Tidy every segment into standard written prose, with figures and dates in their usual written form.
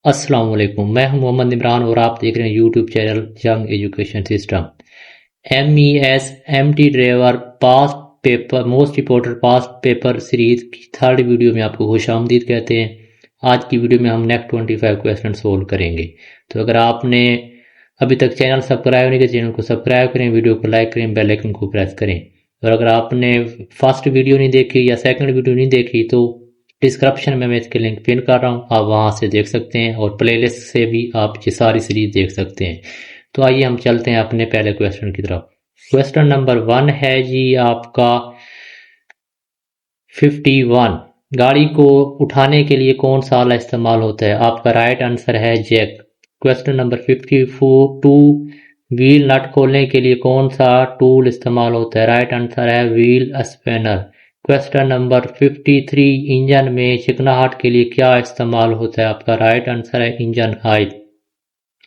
अस्सलाम वालेकुम, मैं हूं मोहम्मद इमरान और आप देख रहे हैं YouTube channel young education system. MES MT driver pass paper most important pass paper series की थर्ड वीडियो में आपको खुशामदीद कहते हैं। आज की वीडियो में हम नेक्स्ट 25 क्वेश्चन सोल्व करेंगे। तो अगर आपने अभी तक चैनल सब्सक्राइब नहीं किया, चैनल को सब्सक्राइब करें, वीडियो को लाइक करें, बेल आइकन को प्रेस करें। और अगर आपने फर्स्ट वीडियो नहीं देखी या सेकंड वीडियो नहीं देखी तो डिस्क्रिप्शन में मैं इसके लिंक पिन कर रहा हूँ, आप वहां से देख सकते हैं और प्लेलिस्ट से भी आप ये सारी सीरीज देख सकते हैं। तो आइए हम चलते हैं अपने पहले क्वेश्चन की तरफ। क्वेश्चन नंबर 1 है जी आपका 51। गाड़ी को उठाने के लिए कौन सा आला इस्तेमाल होता है? आपका राइट आंसर है जैक। Question number 52। व्हील नट खोलने के लिए कौन सा टूल इस्तेमाल होता है? राइट आंसर है wheel spinner. Question number 53। Engine में चिकनाहट के लिए क्या इस्तेमाल होता है? आपका राइट आंसर है इंजन ऑयल।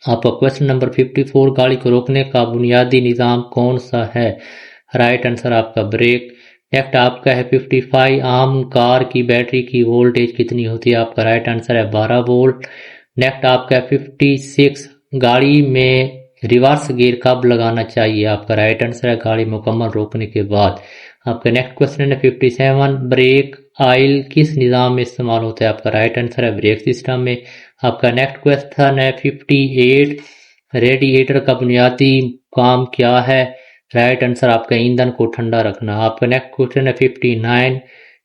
आपका क्वेश्चन नंबर 54। गाड़ी को रोकने का बुनियादी निज़ाम कौन सा है? राइट आंसर आपका ब्रेक। नेक्स्ट आपका है 55। आम कार की बैटरी की वोल्टेज कितनी होती है? आपका राइट आंसर है 12 वोल्ट। नेक्स्ट आपका है 56। गाड़ी में रिवर्स गियर कब लगाना चाहिए? आपका राइट आंसर है गाड़ी मुकम्मल रोकने के बाद। आपका नेक्स्ट क्वेश्चन है 57। ब्रेक ऑयल किस निज़ाम में इस्तेमाल होता है? आपका राइट आंसर है ब्रेक सिस्टम में। आपका नेक्स्ट क्वेश्चन है 58। रेडिएटर का बुनियादी काम क्या है? राइट आंसर आपका ईंधन को ठंडा रखना। आपका नेक्स्ट क्वेश्चन है 59।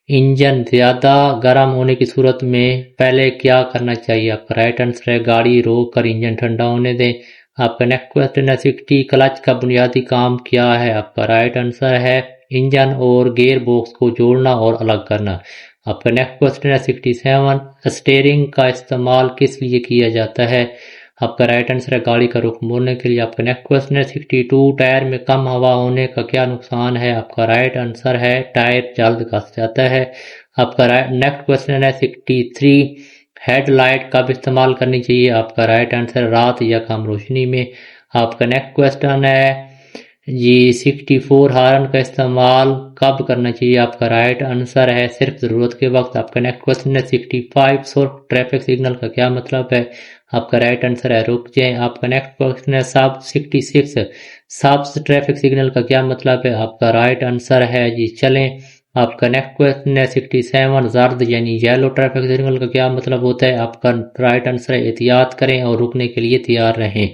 इंजन ज़्यादा गर्म होने की सूरत में पहले क्या करना चाहिए? आपका राइट आंसर है गाड़ी रोक कर इंजन ठंडा होने दें। आपका नेक्स्ट क्वेश्चन है 60। क्लच का बुनियादी काम क्या है? आपका राइट आंसर है इंजन और गियर बॉक्स को जोड़ना और अलग करना। आपका नेक्स्ट क्वेश्चन है 67। स्टीयरिंग का इस्तेमाल किस लिए किया जाता है? आपका राइट आंसर है गाड़ी का रुख मोड़ने के लिए। आपका नेक्स्ट क्वेश्चन है 62। टायर में कम हवा होने का क्या नुकसान है? आपका राइट आंसर है टायर जल्द घस जाता है। आपका नेक्स्ट क्वेश्चन है 63। हेडलाइट कब इस्तेमाल करनी चाहिए? आपका राइट आंसर रात या कम रोशनी में। आपका नेक्स्ट क्वेश्चन है जी 64। हार्न का इस्तेमाल कब करना चाहिए? आपका राइट आंसर है सिर्फ ज़रूरत के वक्त। आपका नेक्स्ट क्वेश्चन है 65। शॉर्ट ट्रैफिक सिग्नल का क्या मतलब है? आपका राइट आंसर है रुक जाएं। आपका नेक्स्ट क्वेश्चन है सब 66। सब ट्रैफिक सिग्नल का क्या मतलब है? आपका राइट आंसर है जी चलें। आपका नेक्स्ट क्वेश्चन है 67। जर्द यानी येलो ट्रैफिक सिग्नल का क्या मतलब होता है? आपका राइट आंसर है एहतियात करें और रुकने के लिए तैयार रहें।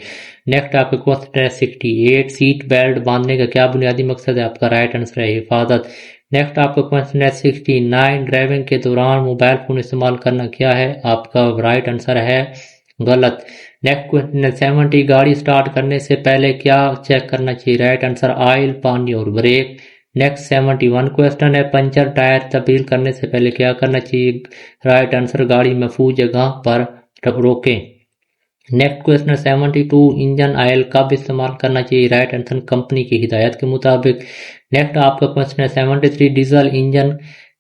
नेक्स्ट आपका क्वेश्चन है 68। सीट बेल्ट बांधने का क्या बुनियादी मकसद है? आपका राइट आंसर है हिफाजत। नेक्स्ट आपका क्वेश्चन है 69। ड्राइविंग के दौरान मोबाइल फोन इस्तेमाल करना क्या है? आपका राइट आंसर है गलत। नेक्स्ट क्वेश्चन है 70। गाड़ी स्टार्ट करने से पहले क्या चेक करना चाहिए? राइट आंसर ऑयल, पानी और ब्रेक। नेक्स्ट 71 क्वेश्चन है पंचर टायर तब्दील करने से पहले क्या करना चाहिए? राइट आंसर गाड़ी महफूज जगह पर रोकें। Next question 72। इंजन ऑयल कब इस्तेमाल करना चाहिए? राइट आंसर कंपनी की हिदायत के मुताबिक। नेक्स्ट आपका क्वेश्चन है 73। डीजल इंजन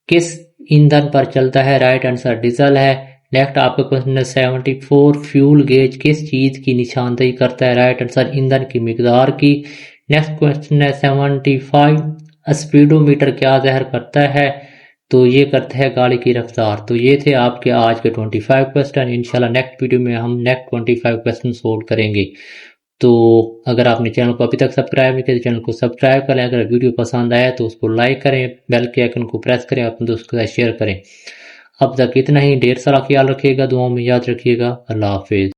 किस ईंधन पर चलता है? राइट आंसर डीजल है। नेक्स्ट आपका क्वेश्चन है 74। फ्यूल गेज किस चीज की निशानदेही करता है? राइट आंसर ईंधन की मिकदार की। नेक्स्ट क्वेश्चन है 75। स्पीडोमीटर क्या ज़ाहिर करता है? तो ये करता है गाड़ी की रफ्तार। तो ये थे आपके आज के 25 क्वेश्चन। इंशाल्लाह नेक्स्ट वीडियो में हम नेक्स्ट 25 क्वेश्चन सोल्व करेंगे। तो अगर आपने चैनल को अभी तक सब्सक्राइब नहीं किया तो चैनल को सब्सक्राइब करें। अगर वीडियो पसंद आया तो उसको लाइक करें, बेल के आइकन को प्रेस करें, अपने दोस्तों के साथ शेयर करें। अब तक इतना ही। ढेर सारा ख्याल रखिएगा, दुआओं में याद रखिएगा। अल्लाह हाफिज़।